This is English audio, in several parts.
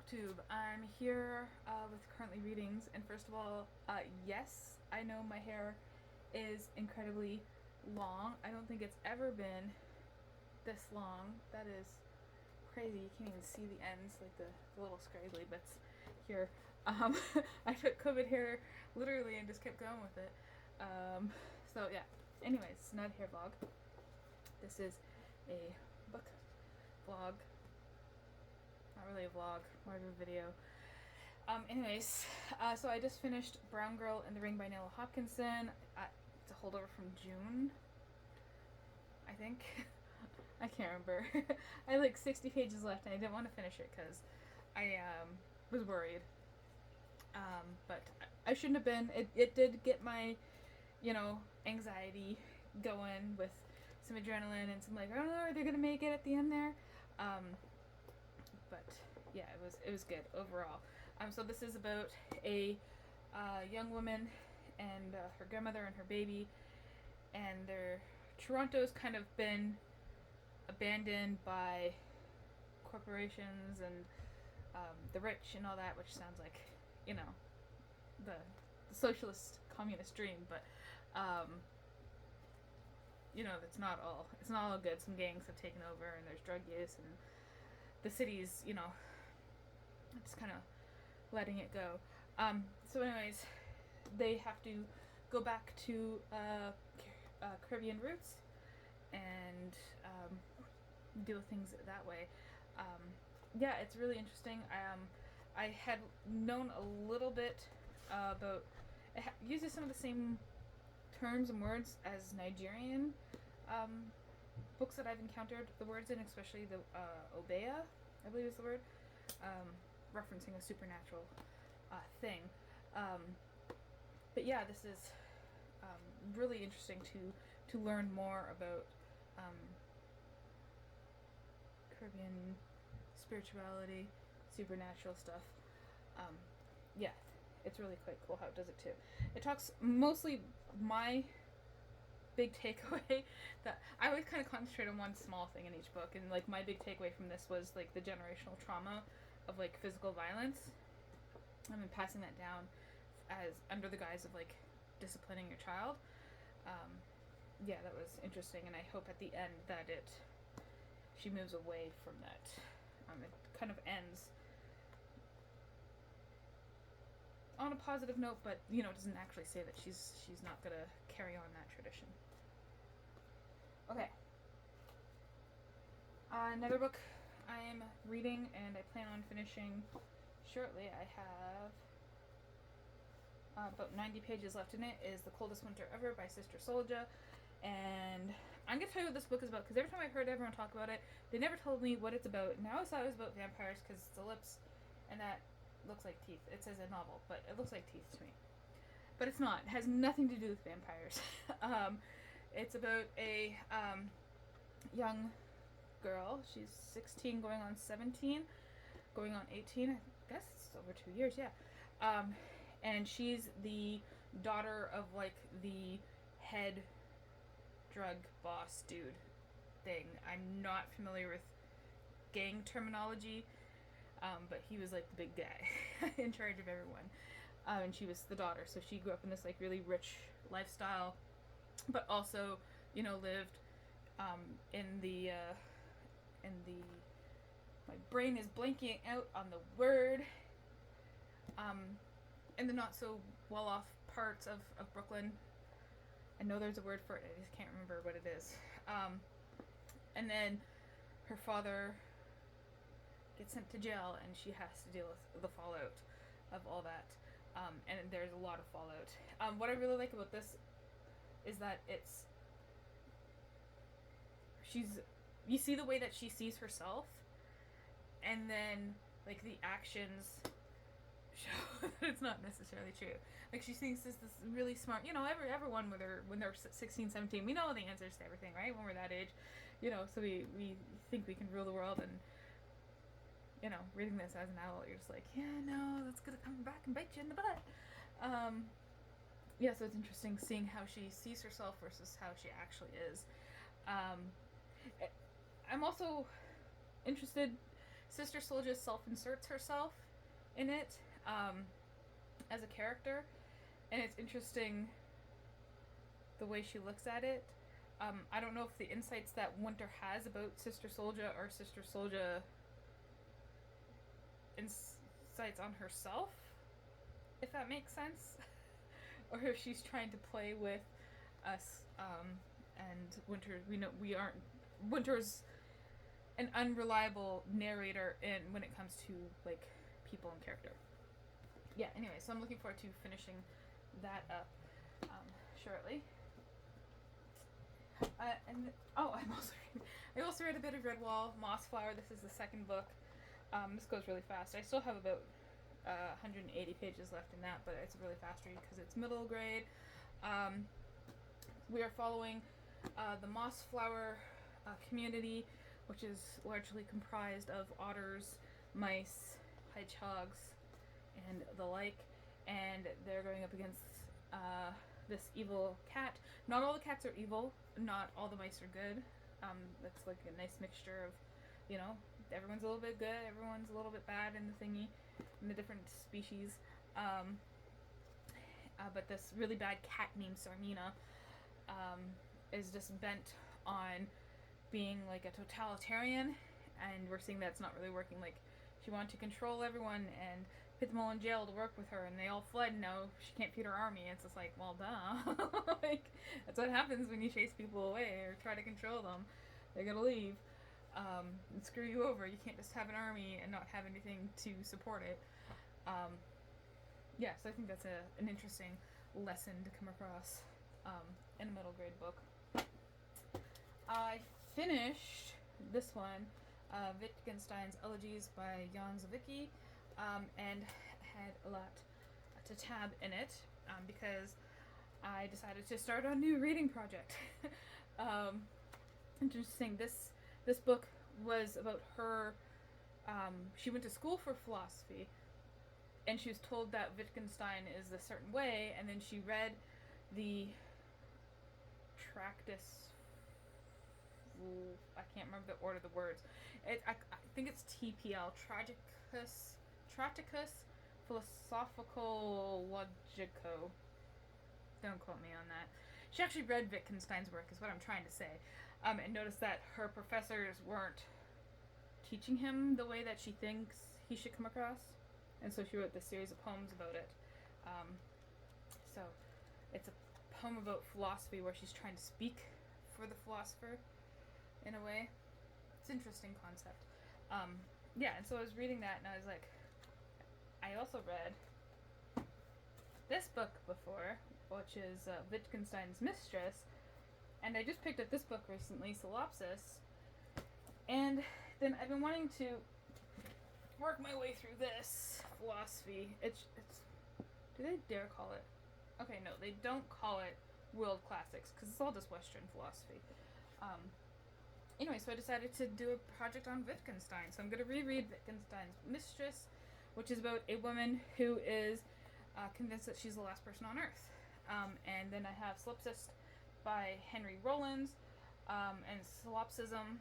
booktube. I'm here with currently readings, and first of all, yes, I know my hair is incredibly long. I don't think it's ever been this long. That is crazy. You can't even see the ends, like the little scraggly bits here. I took COVID hair literally and just kept going with it. So yeah. Anyways, it's not a hair vlog. This is a book vlog. Not really a vlog, more of a video. So I just finished Brown Girl and the Ring by Nella Hopkinson. It's a holdover from June, I think. I can't remember. I had like 60 pages left and I didn't want to finish it because I was worried. But I shouldn't have been. It did get my, anxiety going with some adrenaline and some like, oh no, are they going to make it at the end there? But yeah, it was good overall. So this is about a young woman and her grandmother and her baby, and Toronto's kind of been abandoned by corporations and the rich and all that, which sounds like the socialist communist dream, but it's not all good. Some gangs have taken over and there's drug use, and the city's just kind of letting it go. So anyways, they have to go back to Caribbean roots and deal with things that way. Yeah, it's really interesting. I had known a little bit about it uses some of the same terms and words as Nigerian books that I've encountered the words in, especially the Obeah, I believe is the word, referencing a supernatural thing. But yeah, this is really interesting to learn more about Caribbean spirituality, supernatural stuff. Yeah, it's really quite cool how it does it too. It talks mostly my big takeaway that I always kind of concentrate on one small thing in each book, and like my big takeaway from this was like the generational trauma of like physical violence. I've been passing that down as under the guise of like disciplining your child. Yeah, that was interesting, and I hope at the end that she moves away from that. It kind of ends on a positive note, but it doesn't actually say that she's not gonna carry on that tradition. Okay. Another book I am reading and I plan on finishing shortly. I have about 90 pages left in it. Is The Coldest Winter Ever by Sister Soldier. And I'm gonna tell you what this book is about, because every time I heard everyone talk about it, they never told me what it's about. And I always thought it was about vampires because it's the lips and that looks like teeth. It says a novel, but it looks like teeth to me. But it's not. It has nothing to do with vampires. It's about a young girl. She's 16 going on 17, going on 18. I guess it's over 2 years, yeah. And she's the daughter of like the head drug boss dude thing. I'm not familiar with gang terminology, but he was like the big guy in charge of everyone. And she was the daughter, so she grew up in this like really rich lifestyle, but also lived in the my brain is blanking out on the word, in the not so well off parts of Brooklyn. I know there's a word for it, I just can't remember what it is. And then her father gets sent to jail and she has to deal with the fallout of all that. And there's a lot of fallout. What I really like about this is that you see the way that she sees herself, and then like the actions show that it's not necessarily true. Like she thinks this really smart, everyone when they're 16, 17, we know the answers to everything, right? When we're that age, so we think we can rule the world, and reading this as an adult, you're just like, yeah, no, that's gonna come back and bite you in the butt. So it's interesting seeing how she sees herself versus how she actually is. I'm also interested Sister Soldier self-inserts herself in it as a character, and it's interesting the way she looks at it. I don't know if the insights that Winter has about Sister Soldier are Sister Soldier insights on herself, if that makes sense, or if she's trying to play with us. And Winter, Winter's an unreliable narrator when it comes to like people and character. Yeah. Anyway, so I'm looking forward to finishing that up shortly. I also read a bit of Redwall Mossflower. This is the second book. This goes really fast. I still have about 180 pages left in that, but it's a really fast read because it's middle grade. We are following the Mossflower community, which is largely comprised of otters, mice, hedgehogs, and the like, and they're going up against this evil cat. Not all the cats are evil, not all the mice are good. That's like a nice mixture of, everyone's a little bit good, everyone's a little bit bad in the thingy, in the different species. But this really bad cat named Sarmina is just bent on being like a totalitarian, and we're seeing that's not really working. Like, she wanted to control everyone and put them all in jail to work with her, and they all fled. Now she can't feed her army. It's just like, well, duh. Like, that's what happens when you chase people away or try to control them. They're gonna leave and screw you over. You can't just have an army and not have anything to support it. Yeah, so I think that's an interesting lesson to come across in a middle grade book. I finished this one, Wittgensteins Elegies by Jan Zawicki, and had a lot to tab in it because I decided to start a new reading project. Interesting. This book was about her. She went to school for philosophy, and she was told that Wittgenstein is a certain way, and then she read the Tractus. I can't remember the order of the words. I think it's TPL, Tracticus Philosophical Logico. Don't quote me on that. She actually read Wittgenstein's work, is what I'm trying to say, and noticed that her professors weren't teaching him the way that she thinks he should come across, and so she wrote this series of poems about it. So it's a poem about philosophy where she's trying to speak for the philosopher in a way. It's an interesting concept. Yeah, and so I was reading that, and I was like, I also read this book before, which is Wittgenstein's Mistress, and I just picked up this book recently, Solipsis, and then I've been wanting to work my way through this philosophy. It's do they dare call it? Okay, no, they don't call it world classics, because it's all just Western philosophy. Anyway, so I decided to do a project on Wittgenstein. So I'm going to reread Wittgenstein's Mistress, which is about a woman who is convinced that she's the last person on Earth. And then I have Solipsis by Henry Rollins, and Solipsism.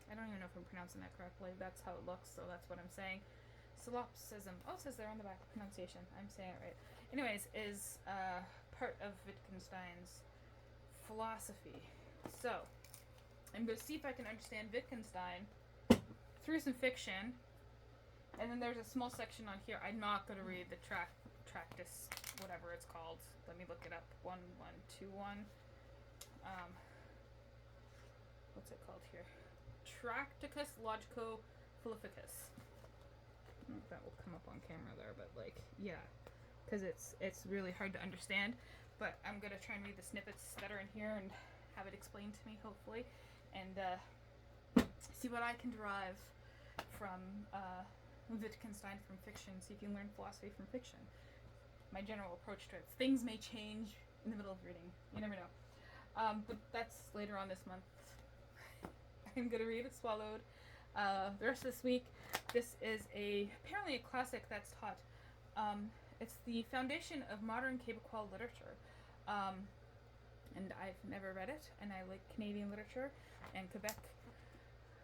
I don't even know if I'm pronouncing that correctly. That's how it looks, so that's what I'm saying. Solipsism. Oh, it says there on the back, pronunciation. I'm saying it right. Anyways, is part of Wittgenstein's philosophy. So I'm going to see if I can understand Wittgenstein through some fiction, and then there's a small section on here. I'm not going to read the Tractus, whatever it's called. Let me look it up. 1121. What's it called here? Tracticus Logico Philophicus. I don't know if that will come up on camera there, but yeah, because it's really hard to understand. But I'm going to try and read the snippets that are in here and have it explained to me, hopefully, and see what I can derive from Wittgenstein from fiction. See if you can learn philosophy from fiction. My general approach to it. Things may change in the middle of reading. You never know. But that's later on this month. I'm going to read Swallowed. The rest of this week, this is apparently a classic that's taught. It's the foundation of modern Quebecois literature. And I've never read it, and I like Canadian literature, and Quebec,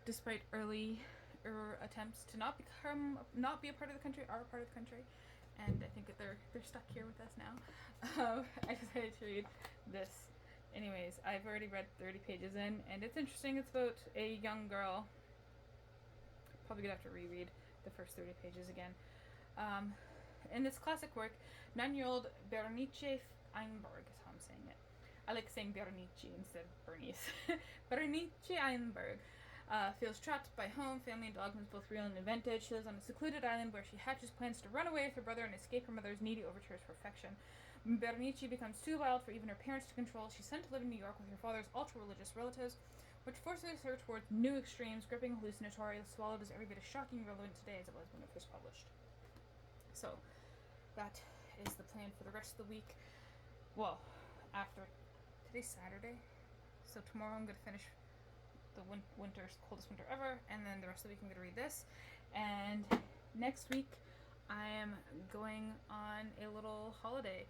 despite early attempts to not be a part of the country are a part of the country, and I think that they're stuck here with us now. I decided to read this. Anyways, I've already read 30 pages in, and it's interesting. It's about a young girl. Probably gonna have to reread the first 30 pages again. In this classic work, 9-year-old Berenice Einberg is how I'm saying it. I like saying Berenice instead of Bernice. Berenice Einberg feels trapped by home, family, and dogmas, both real and invented. She lives on a secluded island where she hatches plans to run away with her brother and escape her mother's needy overtures for affection. Berenice becomes too wild for even her parents to control. She's sent to live in New York with her father's ultra-religious relatives, which forces her towards new extremes, gripping, hallucinatory, swallowed as every bit as shocking and relevant today as it was when it was published. So, that is the plan for the rest of the week. Well, after today's Saturday, so tomorrow I'm going to finish the Coldest Winter Ever, and then the rest of the week I'm going to read this. And next week I am going on a little holiday.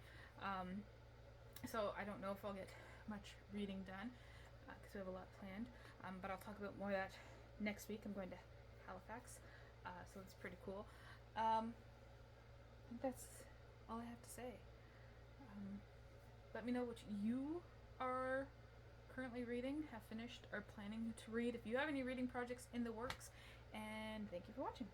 So I don't know if I'll get much reading done because we have a lot planned. But I'll talk about more of that next week. I'm going to Halifax, so that's pretty cool. I think that's all I have to say. Let me know what you are currently reading, have finished, or planning to read, if you have any reading projects in the works, and thank you for watching.